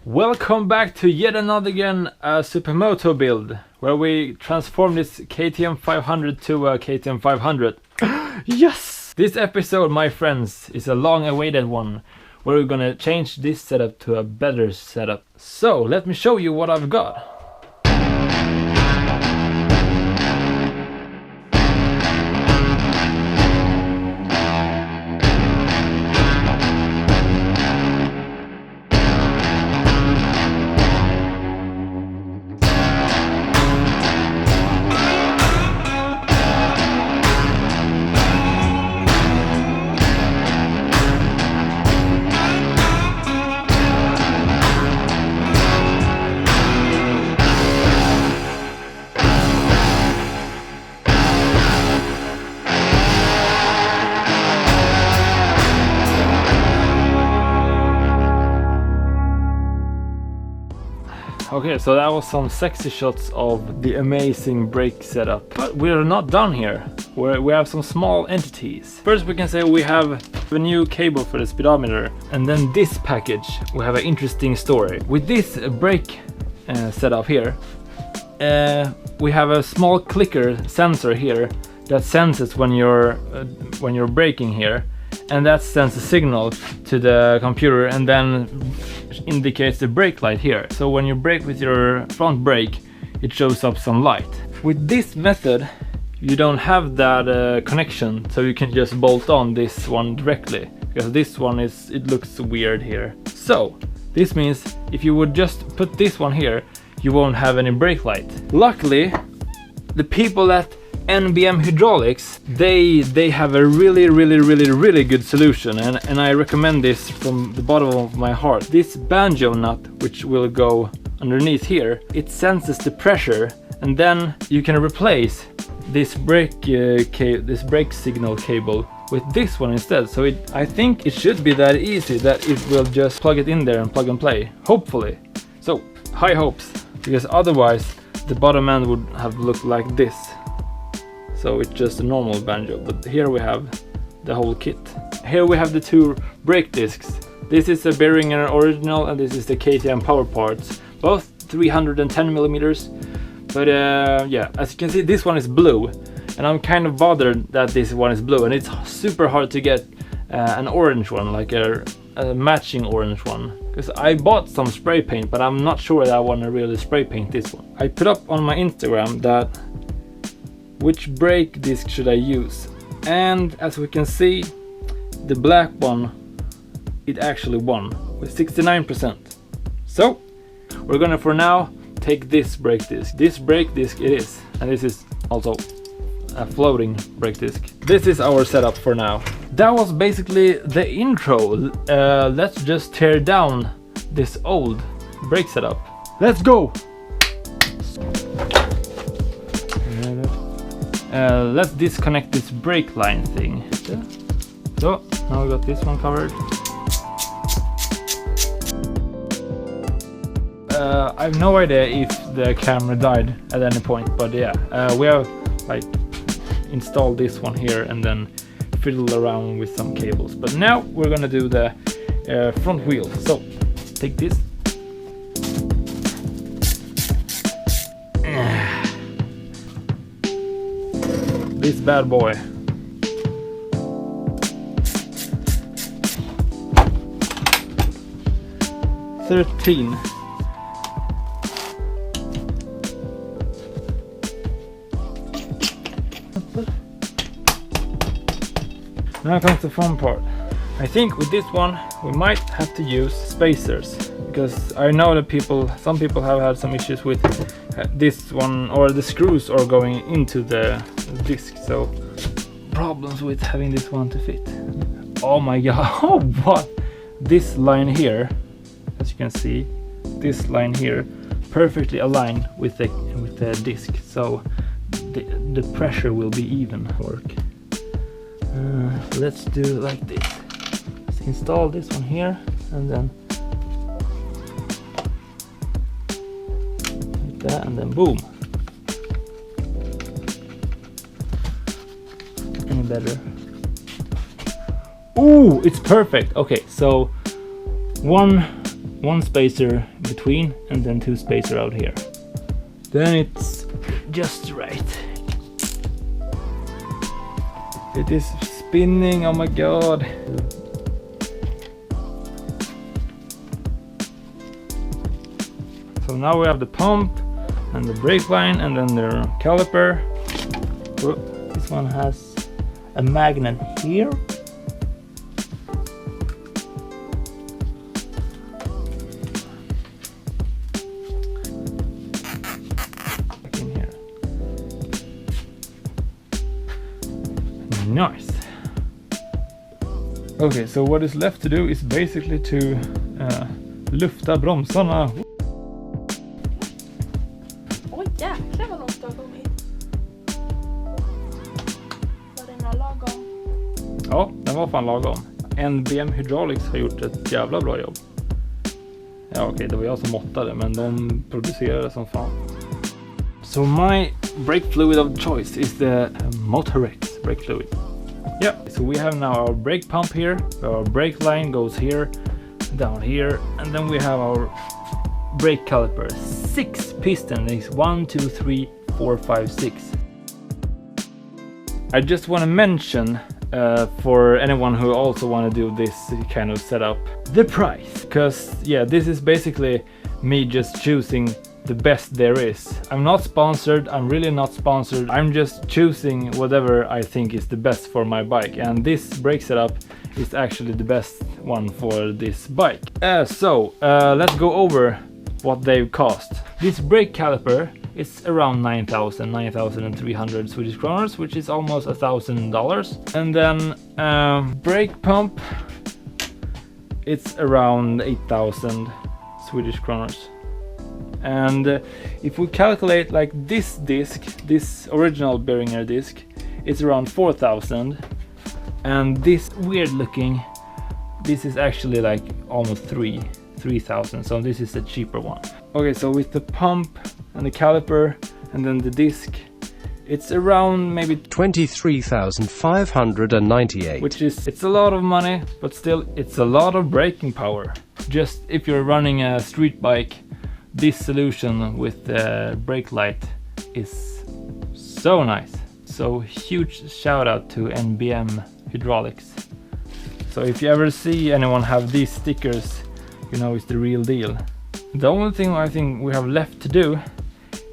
Welcome back to yet another Supermoto build, where we transform this KTM 500 to a KTM 500. Yes! This episode, my friends, is a long-awaited one, where we're gonna change this setup to a better setup. So, let me show you what I've got. Okay, so that was some sexy shots of the amazing brake setup. But we're not done here. We have some small entities. First we can say we have a new cable for the speedometer. And then this package, we have an interesting story. With this brake setup here, we have a small clicker sensor here that senses when you're braking here. And that sends a signal to the computer and then indicates the brake light here. So when you brake with your front brake, it shows up some light. With this method, you don't have that connection, so you can just bolt on this one directly, because this one it looks weird here. So this means if you would just put this one here, you won't have any brake light. Luckily, the people at NBM Hydraulics, they have a really good solution, and I recommend this from the bottom of my heart. This banjo nut, which will go underneath here, it senses the pressure, and then you can replace this brake signal cable with this one instead. So I think it should be that easy that it will just plug it in there and plug and play, hopefully. So high hopes, because otherwise the bottom end would have looked like this. So it's just a normal banjo, but here we have the whole kit. Here we have the two brake discs. This is the Beringer original and this is the KTM power parts, both 310 millimeters. But yeah, as you can see, this one is blue, and I'm kind of bothered that this one is blue, and it's super hard to get an orange one, like a matching orange one. Because I bought some spray paint, but I'm not sure that I want to really spray paint this one. I put up on my Instagram that which brake disc should I use, and as we can see, the black one, it actually won with 69%. So we're gonna for now take this brake disc. This brake disc it is, and this is also a floating brake disc. This is our setup for now. That was basically the intro. Let's just tear down this old brake setup. Let's go! Let's disconnect this brake line thing. So now we got this one covered. I have no idea if the camera died at any point, but yeah, we have like installed this one here and then fiddled around with some cables. But now we're gonna do the front wheel. So take this. This bad boy. $13. Now comes the fun part. I think with this one we might have to use spacers, because I know that some people have had some issues with this one, or the screws are going into the disc, so problems with having this one to fit. Oh my god. Oh, what? This line here, as you can see, this line here perfectly aligned with the disc, so the pressure will be even. Let's do it like this. Let's install this one here and then like that, and then boom. Any better? Ooh, it's perfect. Okay, so one one spacer between and then 2 spacer out here. Then it's just right. It is spinning, oh my god. So now we have the pump and the brake line and then the caliper. Oh, this one has a magnet here. In here. Nice. Okay, so what is left to do is basically to lufta bromsarna. Oj jäklar vad långt det har kommit. Var den här lagom? Ja, den var fan lagom. NBM Hydraulic har gjort ett jävla bra jobb. Ja okej, det var jag som måttade, men de producerade som fan. So my brake fluid of choice is the Motorex brake fluid. Yeah, so we have now our brake pump here, our brake line goes here, down here, and then we have our brake caliper. 6 pistons, is 1, 2, 3, 4, 5, 6. I just want to mention for anyone who also want to do this kind of setup, the price, because yeah, this is basically me just choosing the best there is. I'm not sponsored, I'm really not sponsored, I'm just choosing whatever I think is the best for my bike, and this brake setup is actually the best one for this bike. So let's go over what they cost. This brake caliper is around 9,300 Swedish kronor, which is almost $1,000. And then brake pump, it's around 8,000 Swedish kronor. And if we calculate like this disc, this original Beringer disc, it's around 4,000. And this weird looking, this is actually like almost 3,000, so this is the cheaper one. Okay, so with the pump and the caliper and then the disc, it's around maybe 23,598, which is, it's a lot of money, but still it's a lot of braking power. Just if you're running a street bike, this solution with the brake light is so nice. So huge shout out to NBM Hydraulics. So if you ever see anyone have these stickers, you know it's the real deal. The only thing I think we have left to do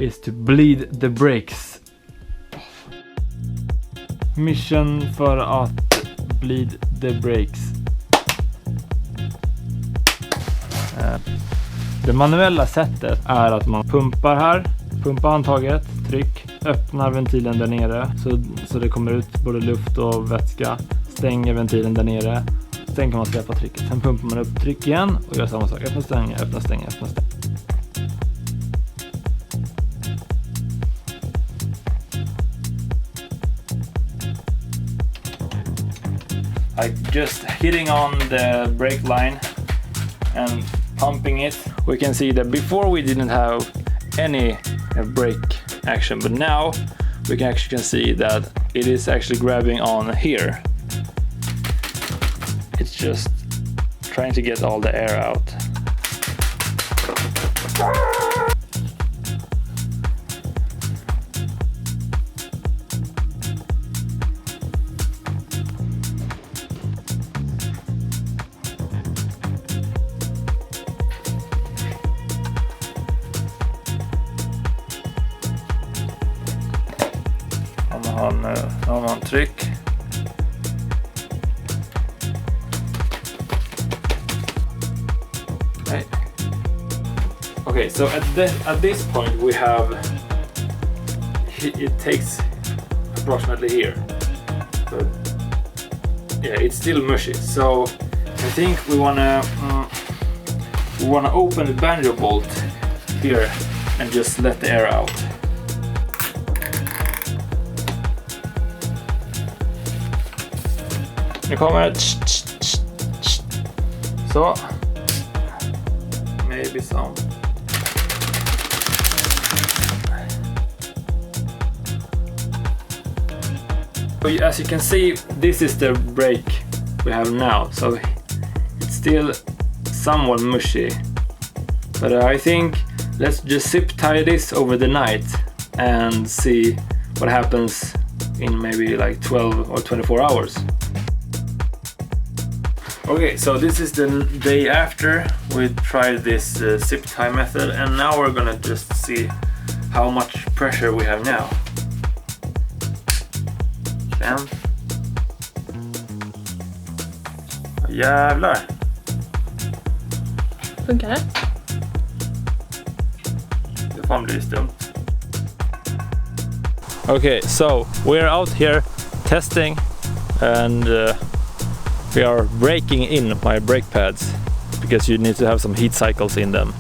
is to bleed the brakes. Mission för att bleed the brakes. Det manuella sättet är att man pumpar här, pumpar handtaget, tryck, öppnar ventilen där nere så det kommer ut både luft och vätska, stänger ventilen där nere, sen kan man släppa trycket, sen pumpar man upp tryck igen och gör samma sak, öppna, stänga, öppna, stänga, öppna, stänga. Like just hitting on the brake line and pumping it, we can see that before we didn't have any brake action, but now we can actually see that it is actually grabbing on here. It's just trying to get all the air out. Har man tryck. Right. Okay, so at this point we have, it takes approximately here, but yeah, it's still mushy. So I think we wanna open the banjo bolt here and just let the air out. Nu kommer det. Så. Maybe some. As you can see, this is the brake we have now. So it's still somewhat mushy. But I think let's just zip tie this over the night and see what happens in maybe like 12 or 24 hours. Okay, so this is the day after we tried this zip tie method, and now we're gonna just see how much pressure we have now. Bam. Jävlar. Funkar det? Det fan blir stumt. Okay, so we're out here testing, and we are breaking in my brake pads because you need to have some heat cycles in them.